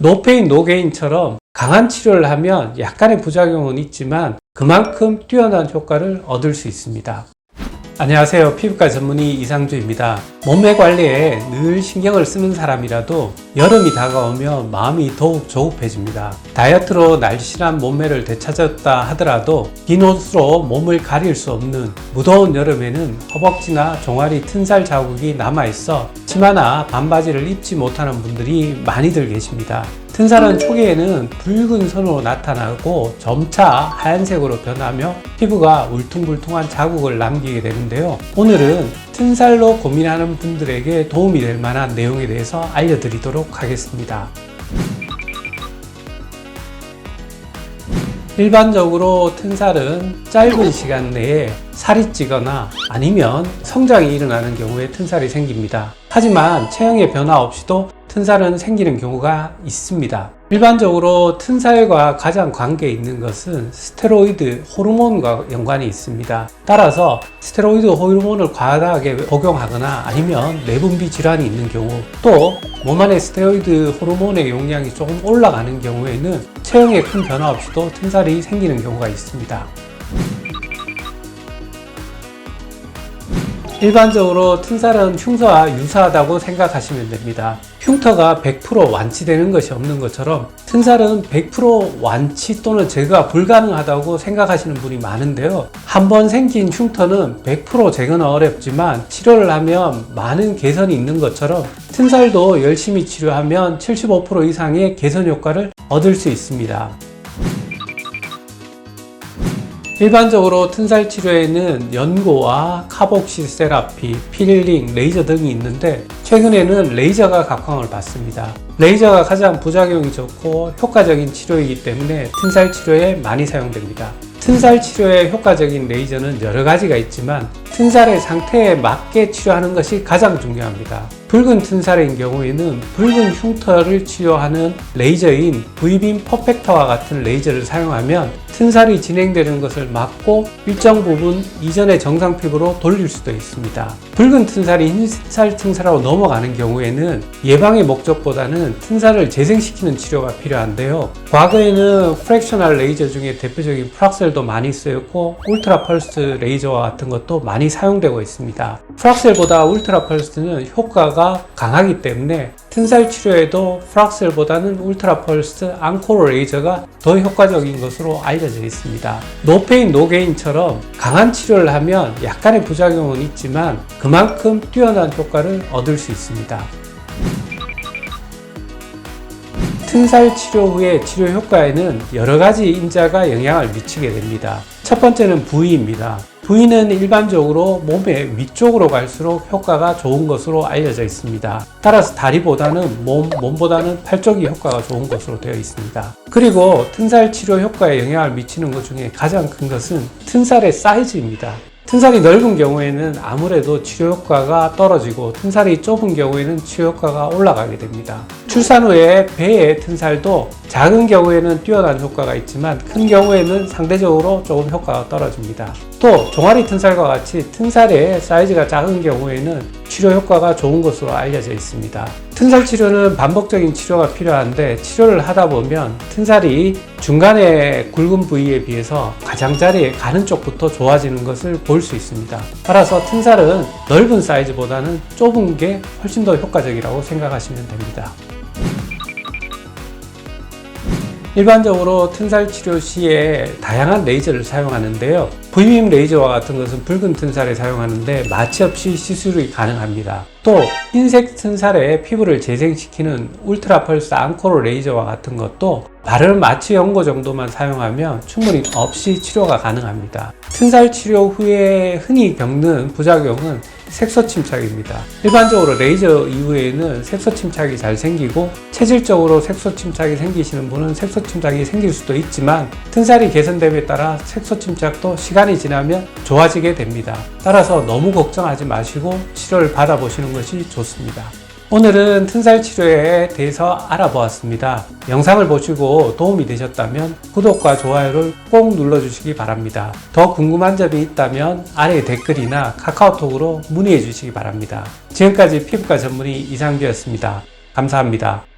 노페인 노게인처럼 강한 치료를 하면 약간의 부작용은 있지만 그만큼 뛰어난 효과를 얻을 수 있습니다. 안녕하세요. 피부과 전문의 이상주입니다. 몸매 관리에 늘 신경을 쓰는 사람이라도 여름이 다가오면 마음이 더욱 조급해집니다. 다이어트로 날씬한 몸매를 되찾았다 하더라도 긴 옷으로 몸을 가릴 수 없는 무더운 여름에는 허벅지나 종아리 튼살 자국이 남아있어 치마나 반바지를 입지 못하는 분들이 많이들 계십니다. 튼살은 초기에는 붉은 선으로 나타나고 점차 하얀색으로 변하며 피부가 울퉁불퉁한 자국을 남기게 되는데요. 오늘은 튼살로 고민하는 분들에게 도움이 될 만한 내용에 대해서 알려드리도록 하겠습니다. 일반적으로 튼살은 짧은 시간 내에 살이 찌거나 아니면 성장이 일어나는 경우에 튼살이 생깁니다. 하지만 체형의 변화 없이도 튼살은 생기는 경우가 있습니다. 일반적으로 튼살과 가장 관계 있는 것은 스테로이드 호르몬과 연관이 있습니다. 따라서 스테로이드 호르몬을 과다하게 복용하거나 아니면 내분비 질환이 있는 경우, 또 몸 안에 스테로이드 호르몬의 용량이 조금 올라가는 경우에는 체형에 큰 변화 없이도 튼살이 생기는 경우가 있습니다. 일반적으로 튼살은 흉터와 유사하다고 생각하시면 됩니다. 흉터가 100% 완치되는 것이 없는 것처럼 튼살은 100% 완치 또는 제거가 불가능하다고 생각하시는 분이 많은데요. 한번 생긴 흉터는 100% 제거는 어렵지만 치료를 하면 많은 개선이 있는 것처럼 튼살도 열심히 치료하면 75% 이상의 개선 효과를 얻을 수 있습니다. 일반적으로 튼살 치료에는 연고와 카복시 세라피, 필링, 레이저 등이 있는데 최근에는 레이저가 각광을 받습니다. 레이저가 가장 부작용이 적고 효과적인 치료이기 때문에 튼살 치료에 많이 사용됩니다. 튼살 치료에 효과적인 레이저는 여러 가지가 있지만 튼살의 상태에 맞게 치료하는 것이 가장 중요합니다. 붉은 튼살인 경우에는 붉은 흉터를 치료하는 레이저인 V빔 퍼펙터와 같은 레이저를 사용하면 튼살이 진행되는 것을 막고 일정 부분 이전의 정상 피부로 돌릴 수도 있습니다. 붉은 튼살이 흰살 튼살로 넘어가는 경우에는 예방의 목적보다는 튼살을 재생시키는 치료가 필요한데요. 과거에는 프랙셔널 레이저 중에 대표적인 프락셀도 많이 쓰였고 울트라 펄스 레이저와 같은 것도 많이 사용되고 있습니다. 프락셀보다 울트라 펄스는 효과가 강하기 때문에 튼살 치료에도 프락셀보다는 울트라 펄스 앙코르 레이저가 더 효과적인 것으로 알려져 있습니다. 노페인 노게인처럼 강한 치료를 하면 약간의 부작용은 있지만 그만큼 뛰어난 효과를 얻을 수 있습니다. 튼살 치료 후의 치료 효과에는 여러 가지 인자가 영향을 미치게 됩니다. 첫 번째는 부위입니다. 부위는 일반적으로 몸의 위쪽으로 갈수록 효과가 좋은 것으로 알려져 있습니다. 따라서 다리보다는 몸보다는 팔 쪽이 효과가 좋은 것으로 되어 있습니다. 그리고 튼살 치료 효과에 영향을 미치는 것 중에 가장 큰 것은 튼살의 사이즈입니다. 튼살이 넓은 경우에는 아무래도 치료 효과가 떨어지고 튼살이 좁은 경우에는 치료 효과가 올라가게 됩니다. 출산 후에 배의 튼살도 작은 경우에는 뛰어난 효과가 있지만 큰 경우에는 상대적으로 조금 효과가 떨어집니다. 또 종아리 튼살과 같이 튼살의 사이즈가 작은 경우에는 치료 효과가 좋은 것으로 알려져 있습니다. 튼살 치료는 반복적인 치료가 필요한데 치료를 하다 보면 튼살이 중간에 굵은 부위에 비해서 가장자리에 가는 쪽부터 좋아지는 것을 볼 수 있습니다. 따라서 튼살은 넓은 사이즈보다는 좁은 게 훨씬 더 효과적이라고 생각하시면 됩니다. 일반적으로 튼살 치료 시에 다양한 레이저를 사용하는데요. V빔 레이저와 같은 것은 붉은 튼살에 사용하는데 마취 없이 시술이 가능합니다. 또 흰색 튼살에 피부를 재생시키는 울트라 펄스 앙코르 레이저와 같은 것도 바른 마취 연고 정도만 사용하면 충분히 없이 치료가 가능합니다. 튼살 치료 후에 흔히 겪는 부작용은 색소 침착입니다. 일반적으로 레이저 이후에는 색소 침착이 잘 생기고 체질적으로 색소 침착이 생기시는 분은 색소 침착이 생길 수도 있지만 튼살이 개선됨에 따라 색소 침착도 시간이 지나면 좋아지게 됩니다. 따라서 너무 걱정하지 마시고 치료를 받아보시는 것이 좋습니다. 오늘은 튼살 치료에 대해서 알아보았습니다. 영상을 보시고 도움이 되셨다면 구독과 좋아요를 꼭 눌러주시기 바랍니다. 더 궁금한 점이 있다면 아래 댓글이나 카카오톡으로 문의해 주시기 바랍니다. 지금까지 피부과 전문의 이상주였습니다. 감사합니다.